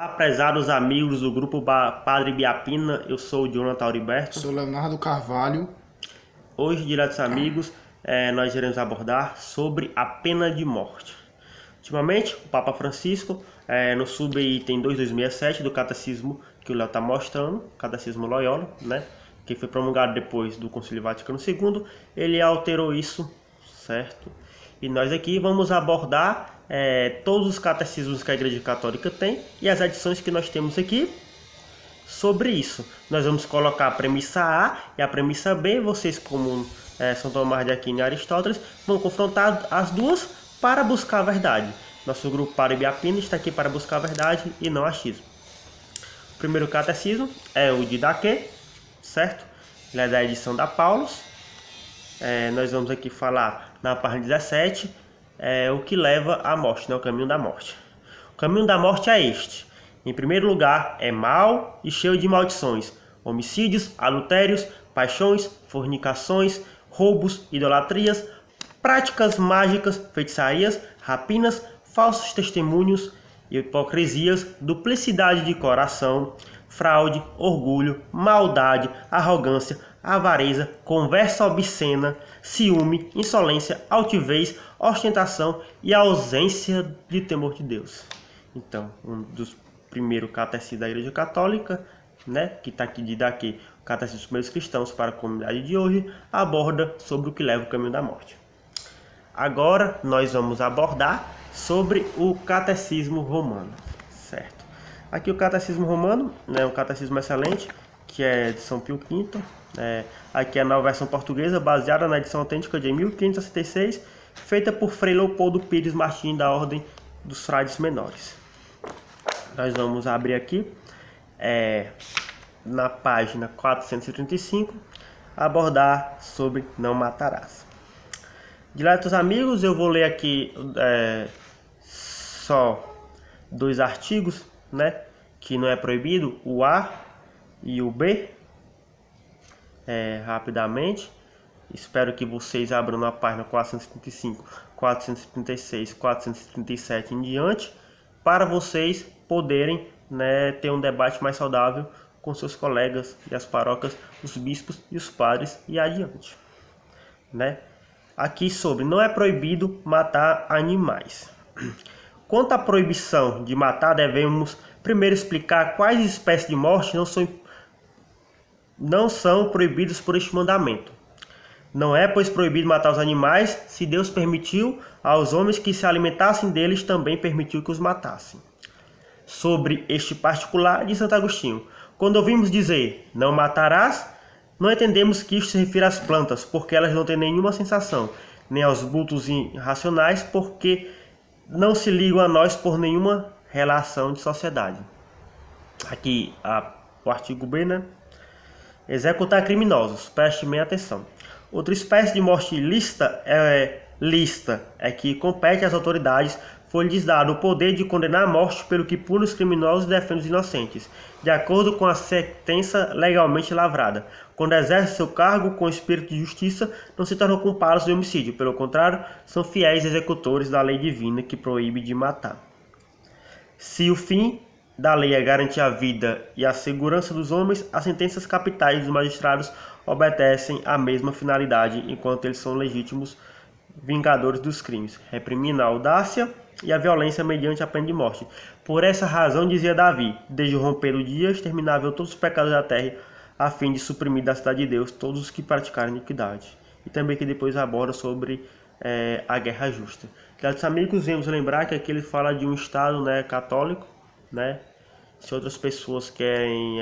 Prezados amigos do grupo Padre Biapina, eu sou o Jonathan Auriberto. Sou Leonardo Carvalho. Hoje, diretos amigos, nós iremos abordar sobre a pena de morte. Ultimamente, o Papa Francisco, no subitem 2267 do Catecismo que o Léo está mostrando, Catecismo Loyola, né, que foi promulgado depois do Concílio Vaticano II, ele alterou isso, certo? E nós aqui vamos abordar todos os catecismos que a Igreja Católica tem e as adições que nós temos aqui sobre isso. Nós vamos colocar a premissa A e a premissa B. Vocês, como São Tomás de Aquino e Aristóteles, vão confrontar as duas para buscar a verdade. Nosso grupo Padre Biapina está aqui para buscar a verdade e não achismo. O primeiro catecismo é o de Daquê, certo? Ele é da edição da Paulus. Nós vamos aqui falar na página 17 o que leva à morte, né? O caminho da morte. O caminho da morte é este. Em primeiro lugar, é mau e cheio de maldições, homicídios, adultérios, paixões, fornicações, roubos, idolatrias, práticas mágicas, feitiçarias, rapinas, falsos testemunhos, hipocrisias, duplicidade de coração, fraude, orgulho, maldade, arrogância, avareza, conversa obscena, ciúme, insolência, altivez, ostentação e ausência de temor de Deus. Então, um dos primeiros catecismos da Igreja Católica, né, que está aqui de daqui, o Catecismo dos Primeiros Cristãos para a comunidade de hoje, aborda sobre o que leva o caminho da morte. Agora nós vamos abordar sobre o Catecismo Romano, certo? Aqui o Catecismo Romano, né, um catecismo excelente, que é de São Pio V. Aqui é a nova versão portuguesa, baseada na edição autêntica de 1566, feita por Frei Leopoldo Pires Martins, da Ordem dos Frades Menores. Nós vamos abrir aqui, na página 435, abordar sobre não matarás. Diletos amigos, eu vou ler aqui só dois artigos, né, que não é proibido, o A e o B, rapidamente. Espero que vocês abram na página 435, 436, 437 em diante, para vocês poderem, né, ter um debate mais saudável com seus colegas e as paróquias, os bispos e os padres e adiante, né? Aqui sobre não é proibido matar animais. Quanto à proibição de matar, devemos primeiro explicar quais espécies de morte não são proibidas por este mandamento. Não é, pois, proibido matar os animais, se Deus permitiu aos homens que se alimentassem deles, também permitiu que os matassem. Sobre este particular, diz Santo Agostinho: quando ouvimos dizer não matarás, não entendemos que isto se refira às plantas, porque elas não têm nenhuma sensação, nem aos bultos irracionais, porque não se ligam a nós por nenhuma relação de sociedade. Aqui o artigo B, né? Executar criminosos, preste bem atenção. Outra espécie de morte lícita é que compete às autoridades, foi-lhes dado o poder de condenar a morte pelo que pune os criminosos e defende os inocentes, de acordo com a sentença legalmente lavrada. Quando exercem seu cargo com espírito de justiça, não se tornam culpados de homicídio, pelo contrário, são fiéis executores da lei divina que proíbe de matar. Se o fim da lei é garantir a vida e a segurança dos homens, as sentenças capitais dos magistrados obedecem à mesma finalidade, enquanto eles são legítimos vingadores dos crimes, reprimindo a audácia e a violência mediante a pena de morte. Por essa razão, dizia Davi, desde o romper do dia, exterminável todos os pecados da terra, a fim de suprimir da cidade de Deus todos os que praticarem iniquidade. E também que depois aborda sobre a guerra justa. Queridos amigos, vamos lembrar que aqui ele fala de um Estado, né, católico, né? Se outras pessoas querem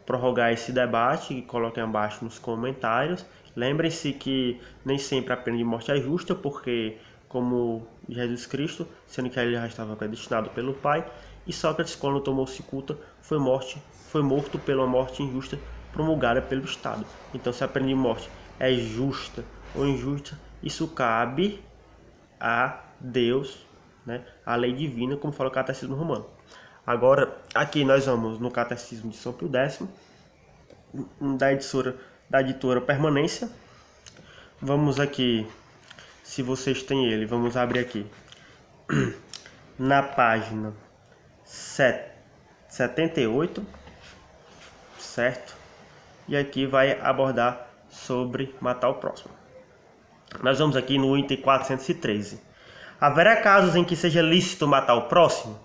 prorrogar esse debate, coloquem abaixo nos comentários. Lembrem-se que nem sempre a pena de morte é justa, porque, como Jesus Cristo, sendo que ele já estava predestinado pelo Pai, e Sócrates, quando tomou cicuta, foi morto pela morte injusta promulgada pelo Estado. Então, se a pena de morte é justa ou injusta, isso cabe a Deus, né, a lei divina, como fala o Catecismo Romano. Agora, aqui nós vamos no Catecismo de São Pio X, da editora Permanência. Vamos aqui, se vocês têm ele, vamos abrir aqui na página 78, certo? E aqui vai abordar sobre matar o próximo. Nós vamos aqui no item 413. Haverá casos em que seja lícito matar o próximo?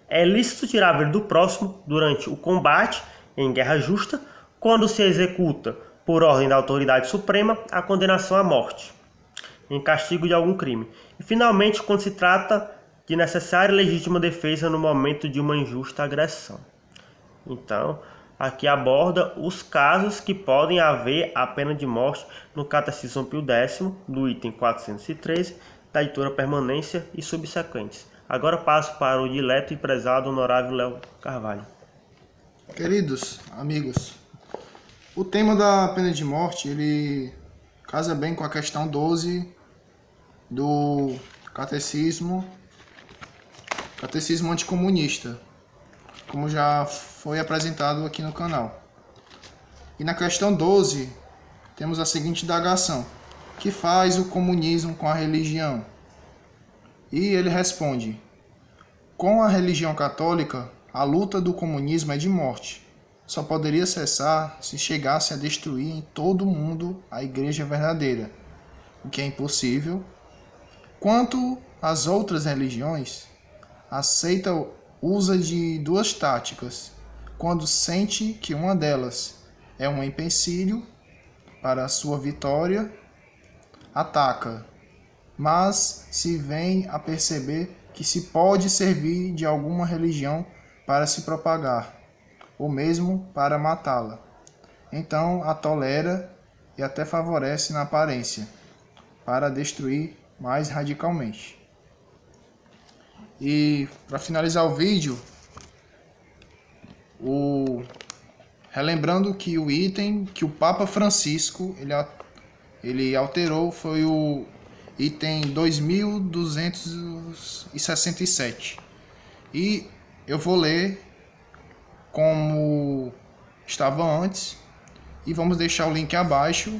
É lícito tirar a vida do próximo durante o combate em guerra justa, quando se executa, por ordem da autoridade suprema, a condenação à morte, em castigo de algum crime. E, finalmente, quando se trata de necessária e legítima defesa no momento de uma injusta agressão. Então, aqui aborda os casos que podem haver a pena de morte no Catecismo Pio X, do item 413, da editora Permanência e subsequentes. Agora passo para o dileto e prezado honorável Léo Carvalho. Queridos amigos, o tema da pena de morte, ele casa bem com a questão 12 do Catecismo Anticomunista, como já foi apresentado aqui no canal. E na questão 12, temos a seguinte indagação: que faz o comunismo com a religião? E ele responde: com a religião católica, a luta do comunismo é de morte. Só poderia cessar se chegasse a destruir em todo o mundo a igreja verdadeira, o que é impossível. Quanto às outras religiões, usa de duas táticas. Quando sente que uma delas é um empecilho para a sua vitória, ataca. Mas se vem a perceber que se pode servir de alguma religião para se propagar, ou mesmo para matá-la, então a tolera e até favorece na aparência, para destruir mais radicalmente. E para finalizar o vídeo, relembrando que o item que o Papa Francisco ele alterou foi o item 2267. E eu vou ler como estava antes e vamos deixar o link abaixo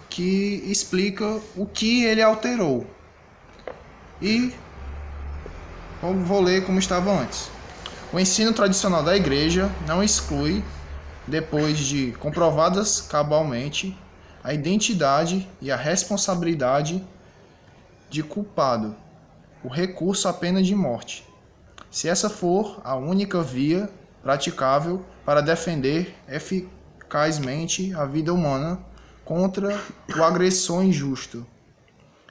que explica o que ele alterou. E eu vou ler como estava antes. O ensino tradicional da Igreja não exclui, depois de comprovadas cabalmente, a identidade e a responsabilidade de culpado, o recurso à pena de morte, se essa for a única via praticável para defender eficazmente a vida humana contra o agressor injusto.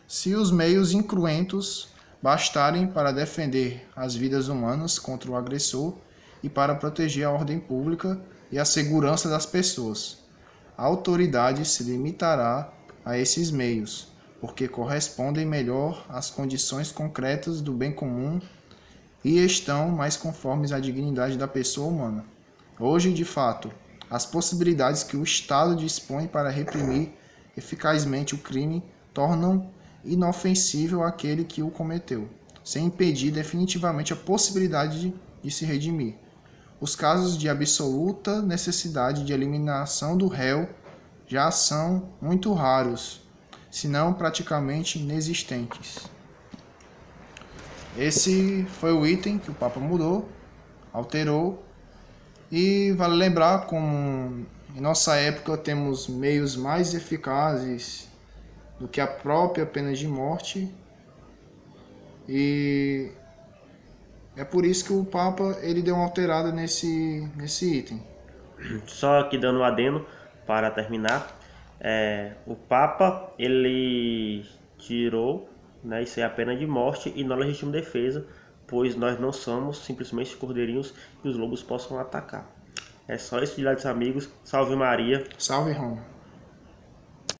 Se os meios incruentos bastarem para defender as vidas humanas contra o agressor e para proteger a ordem pública e a segurança das pessoas, a autoridade se limitará a esses meios, porque correspondem melhor às condições concretas do bem comum e estão mais conformes à dignidade da pessoa humana. Hoje, de fato, as possibilidades que o Estado dispõe para reprimir eficazmente o crime tornam inofensível aquele que o cometeu, sem impedir definitivamente a possibilidade de se redimir. Os casos de absoluta necessidade de eliminação do réu já são muito raros, se não praticamente inexistentes. Esse foi o item que o Papa mudou, alterou, e vale lembrar como em nossa época temos meios mais eficazes do que a própria pena de morte, e é por isso que o Papa ele deu uma alterada nesse item. Só aqui dando um adendo para terminar, o Papa ele tirou, né, isso é a pena de morte e não a legítima defesa, pois nós não somos simplesmente cordeirinhos que os lobos possam atacar. É só isso, diletos amigos. Salve Maria. Salve Roma.